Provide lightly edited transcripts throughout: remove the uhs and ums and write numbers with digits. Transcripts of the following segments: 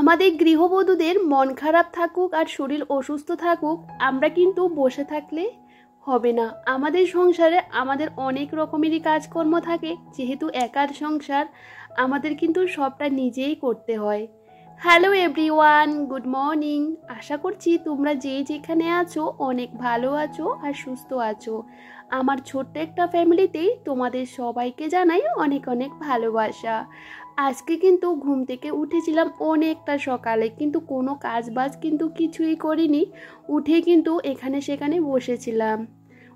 আমাদের গৃহবধূদের মন খারাপ থাকুক আর শরীর অসুস্থ থাকুক, আমরা কিন্তু বসে থাকলে হবে না। আমাদের সংসারে আমাদের অনেক রকমেরই কাজকর্ম থাকে, যেহেতু একার সংসার আমাদের কিন্তু সবটা নিজেই করতে হয়। Hello everyone, good morning. আশা করছি তোমরা যে যেখানে আছো অনেক ভালো আছো আর সুস্থ আছো। আমার ছোট্ট একটা ফ্যামিলিতেই তোমাদের সবাইকে জানাই অনেক অনেক ভালোবাসা। আজকে কিন্তু ঘুম থেকে উঠেছিলাম অনেকটা সকালে, কিন্তু কোনো কাজ বাজ কিন্তু কিছুই করিনি। উঠে কিন্তু এখানে সেখানে বসেছিলাম।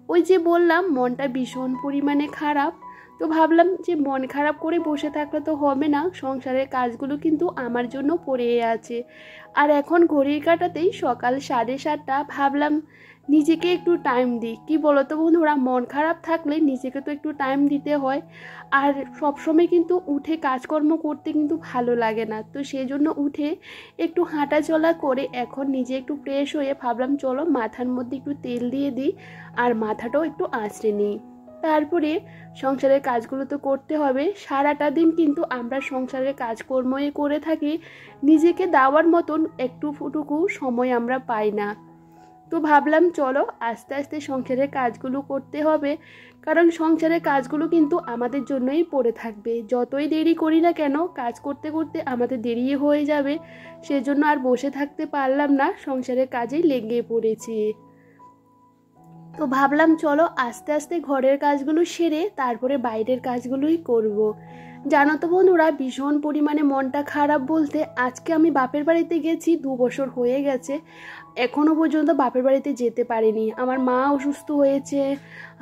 ওই যে বললাম মনটা ভীষণ পরিমাণে খারাপ, তো ভাবলাম যে মন খারাপ করে বসে থাকলে তো হবে না, সংসারের কাজগুলো কিন্তু আমার জন্য পড়ে আছে। আর এখন ঘড়ির কাঁটাতেই সকাল 7:30। ভাবলাম নিজেকে একটু টাইম দিই। কি বলো তো বন্ধুরা, মন খারাপ থাকলে নিজেকে তো একটু টাইম দিতে হয়। আর সবসময় কিন্তু উঠে কাজকর্ম করতে কিন্তু ভালো লাগে না, তো সেই জন্য উঠে একটু হাঁটা চলা করে এখন নিজে একটু ফ্রেশ হয়ে ভাবলাম চলো মাথার মধ্যে একটু তেল দিয়ে দিই আর মাথাটাও একটু আঁচড়ে নিই। তারপরে সংসারের কাজগুলো তো করতে হবে। সারাটা দিন কিন্তু আমরা সংসারের কাজকর্মই করে থাকি, নিজেকে দেওয়ার মতন একটুটুকু সময় আমরা পাই না। তো ভাবলাম চলো আস্তে আস্তে সংসারের কাজগুলো করতে হবে, কারণ সংসারের কাজগুলো কিন্তু আমাদের জন্যই পড়ে থাকবে। যতই দেরি করি না কেন, কাজ করতে করতে আমাদের দেরি হয়ে যাবে। সেজন্য আর বসে থাকতে পারলাম না, সংসারের কাজেই লেগে পড়েছি। তো ভাবলাম চলো আস্তে আস্তে ঘরের কাজগুলো সেরে তারপরে বাইরের কাজগুলোই করব। জানো তো বন্ধুরা, ভীষণ পরিমাণে মনটা খারাপ বলতে, আজকে আমি বাপের বাড়িতে গেছি, 2 বছর হয়ে গেছে, এখনও পর্যন্ত বাপের বাড়িতে যেতে পারিনি। আমার মা অসুস্থ হয়েছে,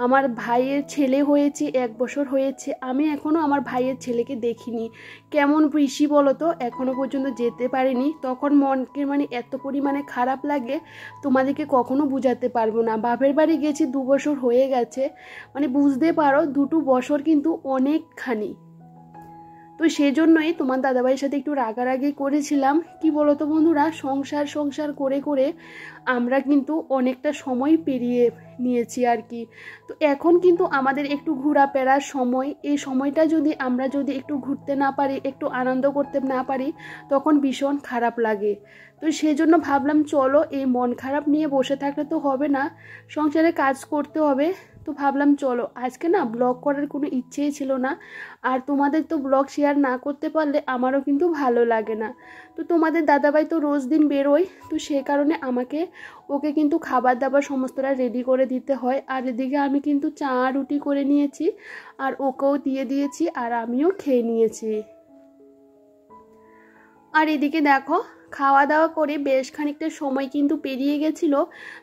আমার ভাইয়ের ছেলে হয়েছে, 1 বছর হয়েছে, আমি এখনও আমার ভাইয়ের ছেলেকে দেখিনি। কেমন পিসি বলো তো, এখনও পর্যন্ত যেতে পারিনি। তখন মনকে এত পরিমাণে খারাপ লাগে, তোমাদেরকে কখনো বোঝাতে পারবো না। বাপের বাড়ি গেছি 2 বছর হয়ে গেছে, বুঝতে পারো 2 বছর কিন্তু অনেকখানি। তো সেজন্যই তোমার দাদাভাইয়ের সাথে একটু রাগারাগি করেছিলাম। কি বলো তো বন্ধুরা, সংসার করে করে আমরা কিন্তু অনেকটা সময় পেরিয়ে নিয়েছি আর কি। তো এখন কিন্তু আমাদের একটু ঘোরাফেরার সময়, এই সময়টা আমরা যদি একটু ঘুরতে না পারি, একটু আনন্দ করতে না পারি, তখন ভীষণ খারাপ লাগে। তো সেজন্য ভাবলাম চলো এই মন খারাপ নিয়ে বসে থাকলে তো হবে না, সংসারে কাজ করতে হবে। তো ভাবলাম চলো আজকে না ব্লগ করার কোনো ইচ্ছেই ছিল না, আর তোমাদের তো ব্লগ শেয়ার না করতে পারলে আমারও কিন্তু ভালো লাগে না। তো তোমাদের দাদাভাই তো রোজ দিন বেরোয়, তো সে কারণে ওকে কিন্তু খাবার দাবার সমস্তটা রেডি করে দিতে হয়। আর এদিকে আমি কিন্তু চা রুটি করে নিয়েছি, আর ওকেও দিয়ে দিয়েছি, আর আমিও খেয়ে নিয়েছি। আর এদিকে দেখো খাওয়া দাওয়া করে বেশ খানিকটা সময় কিন্তু পেরিয়ে গেছিল।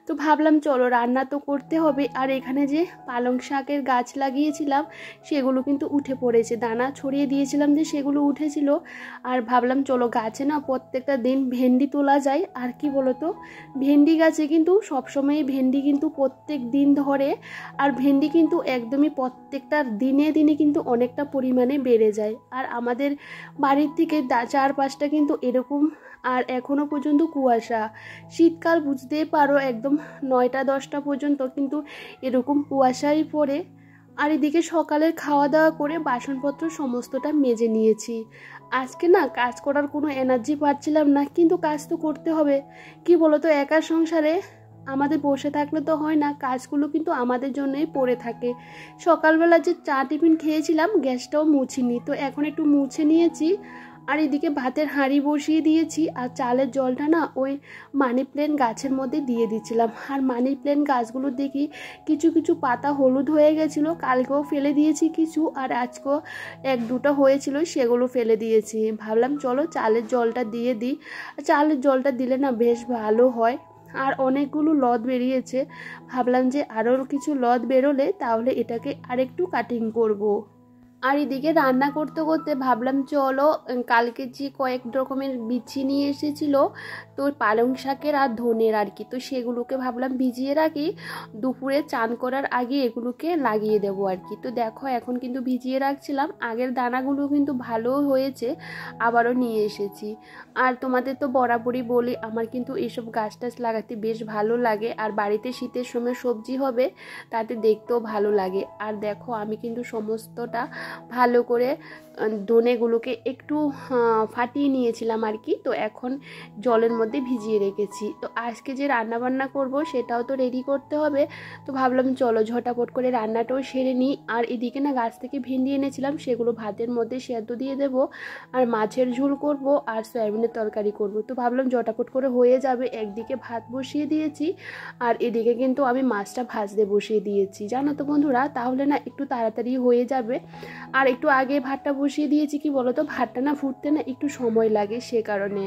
তো ভাবলাম চলো রান্না তো করতে হবে। আর এখানে যে পালং শাকের গাছ লাগিয়েছিলাম সেগুলো কিন্তু উঠে পড়েছে, দানা ছড়িয়ে দিয়েছিলাম যে সেগুলো উঠেছিল। আর ভাবলাম চলো গাছে না প্রত্যেকটা দিন ভেন্ডি তোলা যায়। আর কি বলতো, ভেন্ডি গাছে কিন্তু সবসময় ভেন্ডি কিন্তু প্রত্যেক দিন ধরে, আর ভেন্ডি কিন্তু একদমই প্রত্যেকটা দিনে দিনে কিন্তু অনেকটা পরিমাণে বেড়ে যায়। আর আমাদের বাড়ির থেকে 4-5টা কিন্তু এরকম, আর এখনো পর্যন্ত কুয়াশা। শীতকাল বুঝতেই পারো, একদম 9টা-10টা পর্যন্ত কিন্তু এরকম কুয়াশাই পড়ে। আর এদিকে সকালের খাওয়া দাওয়া করে বাসনপত্র সমস্তটা মেজে নিয়েছি। আজকে না কাজ করার কোনো এনার্জি পাচ্ছিলাম না, কিন্তু কাজ তো করতে হবে। কি বলতো, একা সংসারে আমাদের বসে থাকলে তো হয় না, কাজগুলো কিন্তু আমাদের জন্যই পড়ে থাকে। সকালবেলা যে চা টিফিন খেয়েছিলাম গ্যাসটাও মুছিনি, তো এখন একটু মুছে নিয়েছি। আর এদিকে ভাতের হাঁড়ি বসিয়ে দিয়েছি, আর চালের জলটা না ওই মানি প্ল্যান্ট গাছের মধ্যে দিয়ে দিচ্ছিলাম। আর মানি প্ল্যান্ট গাছগুলো দেখি কিছু কিছু পাতা হলুদ হয়ে গেছিলো, কালকেও ফেলে দিয়েছি কিছু, আর আজকেও 1-2টা হয়েছিল, সেগুলো ফেলে দিয়েছি। ভাবলাম চলো চালের জলটা দিয়ে দিই, চালের জলটা দিলে না বেশ ভালো হয়। আর অনেকগুলো লদ বেরিয়েছে, ভাবলাম যে আরও কিছু লদ বেরোলে তাহলে এটাকে আরেকটু কাটিং করব। আর এদিকে রান্না করতে করতে ভাবলাম চলো কালকে যে কয়েক রকমের বিচি নিয়ে এসেছিল, তো পালং শাকের আর ধনের আর কি, তো সেগুলোকে ভাবলাম ভিজিয়ে রাখি, দুপুরে চান করার আগে এগুলোকে লাগিয়ে দেবো আর কি। তো দেখো এখন কিন্তু ভিজিয়ে রাখছিলাম, আগের দানাগুলো কিন্তু ভালো হয়েছে, আবারও নিয়ে এসেছি। আর তোমাদের তো বরাবরই বলি আমার কিন্তু এইসব গাছ টাছ লাগাতে বেশ ভালো লাগে, আর বাড়িতে শীতের সময় সবজি হবে তাতে দেখতেও ভালো লাগে। আর দেখো আমি কিন্তু সমস্তটা ভালো করে দোনেগুলোকে একটু ফাটিয়ে নিয়েছিলাম আর কি। তো এখন জলের মধ্যে ভিজিয়ে রেখেছি। তো আজকে যে রান্নাবান্না করব সেটাও তো রেডি করতে হবে। তো ভাবলাম চলো ঝটাপট করে রান্নাটাও সেরে নিই। আর এদিকে না গাছ থেকে ভেন্ডি এনেছিলাম, সেগুলো ভাতের মধ্যে সেদ্ধ দিয়ে দেবো, আর মাছের ঝোল করব, আর সয়াবিনের তরকারি করব। তো ভাবলাম ঝটাপট করে হয়ে যাবে। একদিকে ভাত বসিয়ে দিয়েছি, আর এদিকে কিন্তু আমি মাছটা ভাজতে বসিয়ে দিয়েছি, জানো তো বন্ধুরা, তাহলে না একটু তাড়াতাড়ি হয়ে যাবে। আর একটু আগে ভাতটা বসিয়ে দিয়েছি, কি বলো তো, ভাতটা না ফুটতে না একটু সময় লাগে, সে কারণে।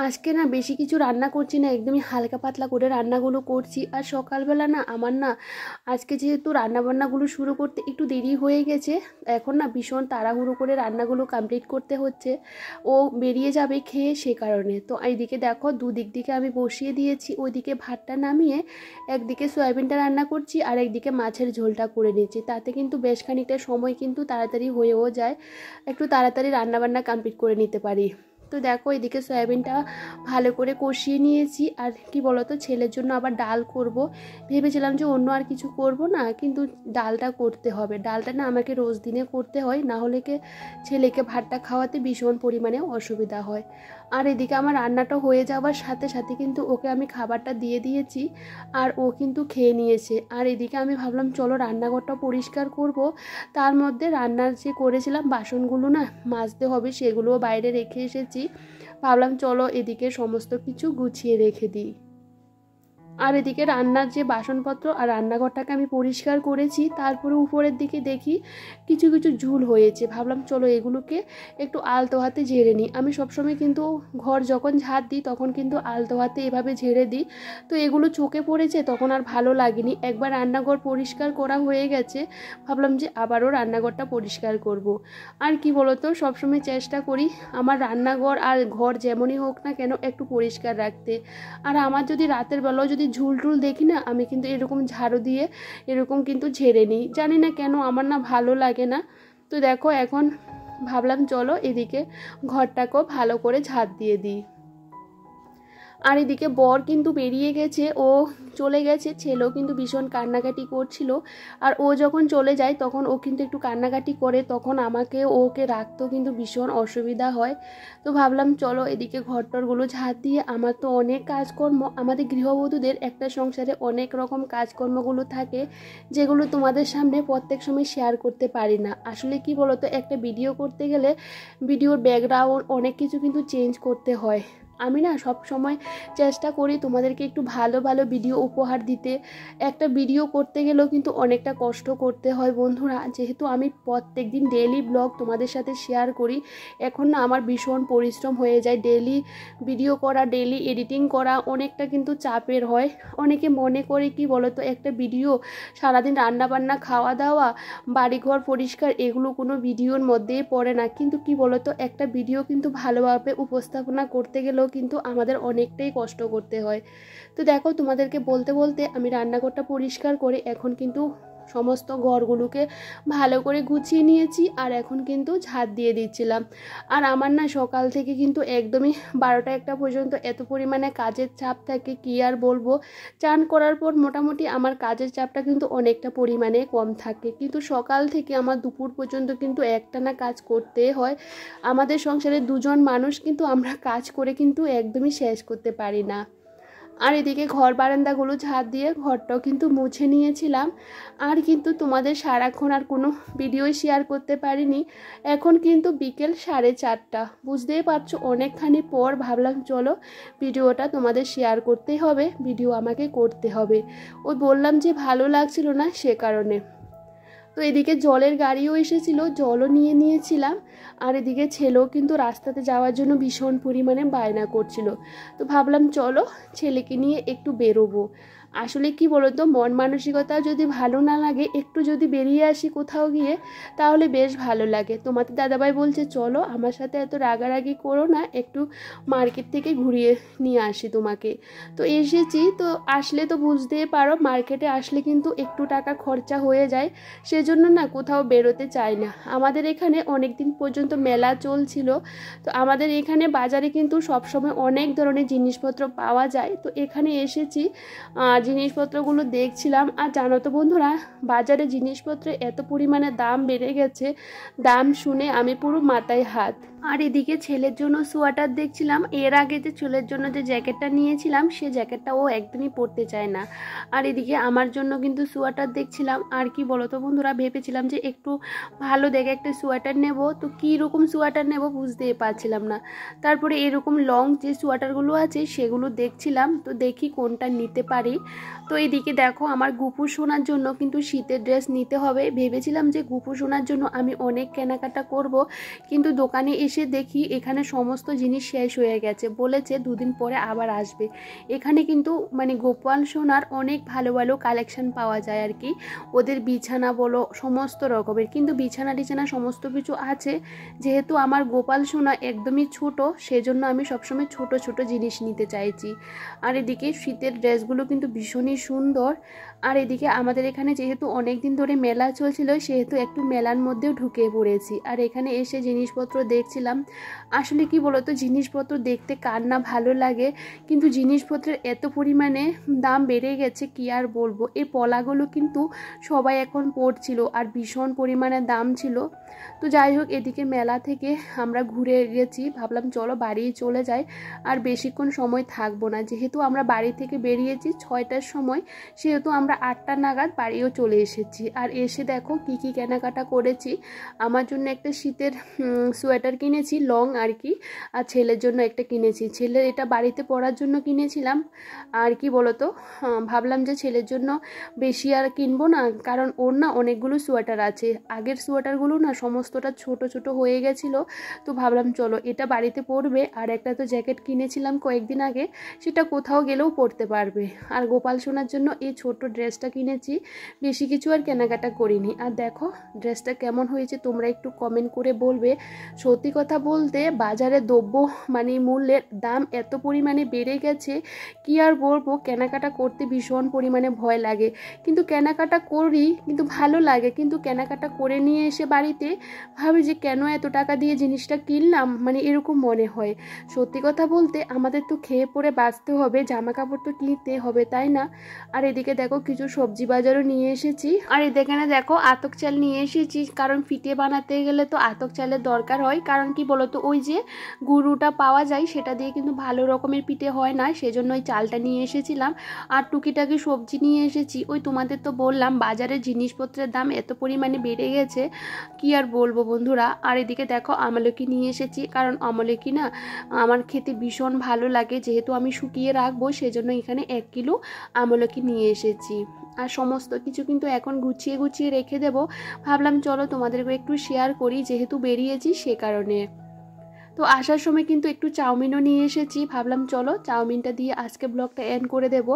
আজকে না বেশি কিছু রান্না করছি না, একদমই হালকা পাতলা করে রান্নাগুলো করছি। আর সকালবেলা না আমার না আজকে যেহেতু রান্নাবান্নাগুলো শুরু করতে একটু দেরি হয়ে গেছে, এখন না ভীষণ তাড়াহুড়ো করে রান্নাগুলো কমপ্লিট করতে হচ্ছে। ও বেরিয়ে যাবে খেয়ে, সে কারণে। তো এইদিকে দেখো দুদিক দিকে আমি বসিয়ে দিয়েছি। ওইদিকে ভাতটা নামিয়ে একদিকে সয়াবিনটা রান্না করছি, আর একদিকে মাছের ঝোলটা করে নিচ্ছি। তাতে কিন্তু বেশ খানিকটা সময় কিন্তু তাড়াতাড়ি হয়েও যায়, একটু তাড়াতাড়ি রান্নাবান্না কমপ্লিট করে নিতে পারি। তো দেখো এদিকে সয়াবিনটা ভালো করে কষিয়ে নিয়েছি। আর কি বলতো, ছেলের জন্য আবার ডাল করব ভেবেছিলাম, যে অন্য আর কিছু করব না, কিন্তু ডালটা করতে হবে। ডালটা না আমাকে রোজ দিনে করতে হয়, না হলে ছেলেকে ভাতটা খাওয়াতে ভীষণ পরিমাণে অসুবিধা হয়। আর এদিকে আমার রান্নাটা হয়ে যাওয়ার সাথে সাথে কিন্তু ওকে আমি খাবারটা দিয়ে দিয়েছি, আর ও কিন্তু খেয়ে নিয়েছে। আর এদিকে আমি ভাবলাম চলো রান্নাঘরটা পরিষ্কার করব, তার মধ্যে রান্নার যে করেছিলাম বাসনগুলো না মাজতে হবে, সেগুলোও বাইরে রেখে এসেছি। ভাবলাম চলো এদিকে সমস্ত কিছু গুছিয়ে রেখে দিই। আর এদিকে রান্নার যে বাসনপত্র আর রান্নাঘরটাকে আমি পরিষ্কার করেছি, তারপরে উপরের দিকে দেখি কিছু কিছু ঝুল হয়েছে। ভাবলাম চলো এগুলোকে একটু আলতো হাতে ঝেড়ে নিই। আমি সবসময় কিন্তু ঘর যখন ঝাড় দিই তখন কিন্তু আলতো হাতে এভাবে ঝেড়ে দিই। তো এগুলো চোখে পড়েছে, তখন আর ভালো লাগেনি। একবার রান্নাঘর পরিষ্কার করা হয়ে গেছে, ভাবলাম যে আবারও রান্নাঘরটা পরিষ্কার করব। আর কি বলতো, সবসময় চেষ্টা করি আমার রান্নাঘর আর ঘর যেমনই হোক না কেন একটু পরিষ্কার রাখতে। আর আমার যদি রাতের বেলাও যদি ঝুল টুল দেখি না, আমি কিন্তু এরকম ঝাড়ু দিয়ে এরকম কিন্তু ঝেড়ে নিই, জানি না কেন আমার না ভালো লাগে না। তো দেখো এখন ভাবলাম চলো এদিকে ঘরটাকেও ভালো করে ঝাড় দিয়ে দিই। আর এদিকে বর কিন্তু বেরিয়ে গেছে, ও চলে গেছে। ছেলেও কিন্তু ভীষণ কান্নাকাটি করছিল। আর ও যখন চলে যায় তখন ও কিন্তু একটু কান্নাকাটি করে, তখন আমাকে ওকে রাখতেও কিন্তু ভীষণ অসুবিধা হয়। তো ভাবলাম চলো এদিকে ঘরটরগুলো ঝাড় দিয়ে, আমার তো অনেক কাজকর্ম, আমাদের গৃহবধূদের একটা সংসারে অনেক রকম কাজকর্মগুলো থাকে, যেগুলো তোমাদের সামনে প্রত্যেক সময় শেয়ার করতে পারি না। আসলে কি বলতো, একটা ভিডিও করতে গেলে ভিডিওর ব্যাকগ্রাউন্ড অনেক কিছু কিন্তু চেঞ্জ করতে হয়। আমি না সব সময় চেষ্টা করি তোমাদেরকে একটু ভালো ভালো ভিডিও উপহার দিতে। একটা ভিডিও করতে গেলেও কিন্তু অনেকটা কষ্ট করতে হয় বন্ধুরা, যেহেতু আমি প্রত্যেক দিন ডেইলি ব্লগ তোমাদের সাথে শেয়ার করি। এখন না আমার ভীষণ পরিশ্রম হয়ে যায়, ডেইলি ভিডিও করা, ডেইলি এডিটিং করা অনেকটা কিন্তু চাপের হয়। অনেকে মনে করে কি বলতো, একটা ভিডিও সারাদিন রান্নাবান্না, খাওয়া দাওয়া, বাড়িঘর পরিষ্কার, এগুলো কোনো ভিডিওর মধ্যেই পড়ে না। কিন্তু কি বলতো, একটা ভিডিও কিন্তু ভালোভাবে উপস্থাপনা করতে গেলেও কিন্তু আমাদের অনেকটাই কষ্ট করতে হয়। তো দেখো তোমাদেরকে বলতে বলতে আমি রান্নাঘরটা পরিষ্কার করে এখন কিন্তু সমস্ত ঘরগুলোকে ভালো করে গুছিয়ে নিয়েছি, আর এখন কিন্তু ঝাড় দিয়ে দিচ্ছিলাম। আর আমার না সকাল থেকে কিন্তু একদমই 12টা-1টা পর্যন্ত এত পরিমাণে কাজের চাপ থাকে, কি আর বলবো। চান করার পর মোটামুটি আমার কাজের চাপটা কিন্তু অনেকটা পরিমাণে কম থাকে, কিন্তু সকাল থেকে আমার দুপুর পর্যন্ত কিন্তু একটানা কাজ করতে হয়। আমাদের সংসারে দুজন মানুষ, কিন্তু আমরা কাজ করে কিন্তু একদমই শেষ করতে পারি না। আর এদিকে ঘর বারান্দাগুলো ঝাড় দিয়ে ঘরটাও কিন্তু মুছে নিয়েছিলাম। আর কিন্তু তোমাদের সারাক্ষণ আর কোনো ভিডিওই শেয়ার করতে পারিনি। এখন কিন্তু বিকেল 4:30, বুঝতেই পারছো অনেকখানি পর ভাবলাম চলো ভিডিওটা তোমাদের শেয়ার করতেই হবে, ভিডিও আমাকে করতে হবে। ওই বললাম যে ভালো লাগছিল না, সে কারণে। তো এদিকে জলের গাড়িও এসেছিলো, জলও নিয়ে নিয়েছিলাম। আর এদিকে ছেলেও কিন্তু রাস্তাতে যাওয়ার জন্য ভীষণ পরিমাণে বায়না করছিল। তো ভাবলাম চলো ছেলেকে নিয়ে একটু বেরোবো। আসলে কি বলতো, মন মানসিকতা যদি ভালো না লাগে, একটু যদি বেরিয়ে আসি কোথাও গিয়ে, তাহলে বেশ ভালো লাগে। তোমাদের দাদাভাই বলছে চলো আমার সাথে এত রাগারাগি করো না, একটু মার্কেট থেকে ঘুরিয়ে নিয়ে আসি তোমাকে। তো এসেছি, তো আসলে তো বুঝতেই পারো মার্কেটে আসলে কিন্তু একটু টাকা খরচা হয়ে যায়, সেজন্য না কোথাও বেরোতে চাই না। আমাদের এখানে অনেক দিন পর্যন্ত মেলা চলছিল, তো আমাদের এখানে বাজারে কিন্তু সবসময় অনেক ধরনের জিনিসপত্র পাওয়া যায়। তো এখানে এসেছি, আর জিনিসপত্রগুলো দেখছিলাম। আর জানো তো বন্ধুরা, বাজারে জিনিসপত্রে এত পরিমাণে দাম বেড়ে গেছে, দাম শুনে আমি পুরো মাথায় হাত। আর এদিকে ছেলের জন্য সোয়েটার দেখছিলাম। এর আগে যে ছেলের জন্য যে জ্যাকেটটা নিয়েছিলাম সে জ্যাকেটটা ও একদমই পরতে চায় না। আর এদিকে আমার জন্য কিন্তু সোয়েটার দেখছিলাম। আর কি বলো তো বন্ধুরা, ভেবেছিলাম যে একটু ভালো দেখে একটা সোয়েটার নেব, তো কী রকম সোয়েটার নেব বুঝতেই পারছিলাম না। তারপরে এরকম লং যে সোয়েটারগুলো আছে সেগুলো দেখছিলাম, তো দেখি কোনটা নিতে পারি। তো এদিকে দেখো, আমার গুপু সোনার জন্য কিন্তু শীতের ড্রেস নিতে হবে। ভেবেছিলাম যে গুপু সোনার জন্য আমি অনেক কেনাকাটা করব, কিন্তু দোকানে এসে দেখি এখানে সমস্ত জিনিস শেষ হয়ে গেছে, বলেছে 2 দিন পরে আবার আসবে। এখানে কিন্তু মানে গোপাল সোনার অনেক ভালো ভালো কালেকশন পাওয়া যায় আর কি। ওদের বিছানা বলো সমস্ত রকমের, কিন্তু বিছানা টিছানা সমস্ত কিছু আছে। যেহেতু আমার গোপাল সোনা একদমই ছোট, সেজন্য আমি সবসময় ছোট ছোট জিনিস নিতে চাইছি। আর এদিকে শীতের ড্রেসগুলো কিন্তু ভীষণই সুন্দর। আর এদিকে আমাদের এখানে যেহেতু অনেক দিন ধরে মেলা চলছিল, সেহেতু একটু মেলার মধ্যেও ঢুকে পড়েছি। আর এখানে এসে জিনিসপত্র দেখছিলাম। আসলে কি বলতো, জিনিসপত্র দেখতে কার না ভালো লাগে, কিন্তু জিনিসপত্রের এত পরিমাণে দাম বেড়ে গেছে কি আর বলবো। এই পলাগুলো কিন্তু সবাই এখন পরছিল আর ভীষণ পরিমাণে দাম ছিল। তো যাই হোক, এদিকে মেলা থেকে আমরা ঘুরে গেছি, ভাবলাম চলো বাড়ি চলে যাই, আর বেশিক্ষণ সময় থাকবো না। যেহেতু আমরা বাড়ি থেকে বেরিয়েছি 6টার সময়, সেহেতু আমরা 8টা নাগাদ বাড়িও চলে এসেছি। আর এসে দেখো কি কি কেনাকাটা করেছি। আমার জন্য একটা শীতের সোয়েটার কিনেছি, লং আর কি। আর ছেলের জন্য একটা কিনেছি, ছেলের এটা বাড়িতে পরার জন্য কিনেছিলাম। আর কি বলতো, ভাবলাম যে ছেলের জন্য বেশি আর কিনবো না, কারণ ওর না অনেকগুলো সোয়েটার আছে। আগের সোয়েটারগুলো না সমস্তটা ছোট ছোট হয়ে গেছিলো, তো ভাবলাম চলো এটা বাড়িতে পরবে। আর একটা তো জ্যাকেট কিনেছিলাম কয়েকদিন আগে, সেটা কোথাও গেলেও পরতে পারবে। আর গোপাল সোনার জন্য এই ছোট ড্রেসটা কিনেছি, বেশি কিছু আর কেনাকাটা করিনি। আর দেখো ড্রেসটা কেমন হয়েছে তোমরা একটু কমেন্ট করে বলবে। সত্যি কথা বলতে বাজারে দ্রব্য মানে মূল্যের দাম এত পরিমাণে বেড়ে গেছে, কি আর বলবো, কেনাকাটা করতে ভীষণ পরিমাণে ভয় লাগে। কিন্তু কেনাকাটা করি, কিন্তু ভালো লাগে। কিন্তু কেনাকাটা করে নিয়ে এসে বাড়িতে ভাবি যে কেন এত টাকা দিয়ে জিনিসটা কিনলাম, মানে এরকম মনে হয়। সত্যি কথা বলতে আমাদের তো খেয়ে পরে বাঁচতে হবে, জামা কাপড় তো কিনতে হবে, তাই না? আর এদিকে দেখো কিছু সবজি বাজারও নিয়ে এসেছি। আর এখানে দেখো আতক চাল নিয়ে এসেছি, কারণ পিঠে বানাতে গেলে তো আতক চালের দরকার হয়। কারণ কি বলতো, ওই যে গুঁড়োটা পাওয়া যায় সেটা দিয়ে কিন্তু ভালো রকমের পিঠে হয় না, সেজন্য ওই চালটা নিয়ে এসেছিলাম। আর টুকিটাকি সবজি নিয়ে এসেছি। ওই তোমাদের তো বললাম বাজারের জিনিসপত্রের দাম এত পরিমাণে বেড়ে গেছে, কি আর বলবো বন্ধুরা। আর এদিকে দেখো আমলকি নিয়ে এসেছি, কারণ আমলকি না আমার খেতে ভীষণ ভালো লাগে। যেহেতু আমি শুকিয়ে রাখবো, সেজন্য এখানে 1 কিলো আমলকি নিয়ে এসেছি। আর সমস্ত কিছু কিন্তু এখন গুছিয়ে গুছিয়ে রেখে দেব। ভাবলাম চলো তোমাদেরকে একটু শেয়ার করি, যেহেতু বেরিয়েছি সে কারণে। তো আসার সময় কিন্তু একটু চাউমিনও নিয়ে এসেছি, ভাবলাম চলো চাউমিনটা দিয়ে আজকে ব্লগটা এন্ড করে দেব।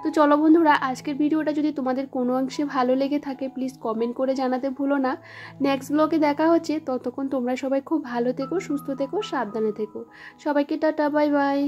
তো চলো বন্ধুরা, আজকের ভিডিওটা যদি তোমাদের কোনো অংশে ভালো লেগে থাকে প্লিজ কমেন্ট করে জানাতে ভুলো না। নেক্সট ব্লগে দেখা হচ্ছে, ততক্ষণ তোমরা সবাই খুব ভালো থেকো, সুস্থ থেকো, সাবধানে থেকো। সবাইকে টাটা, বাই বাই।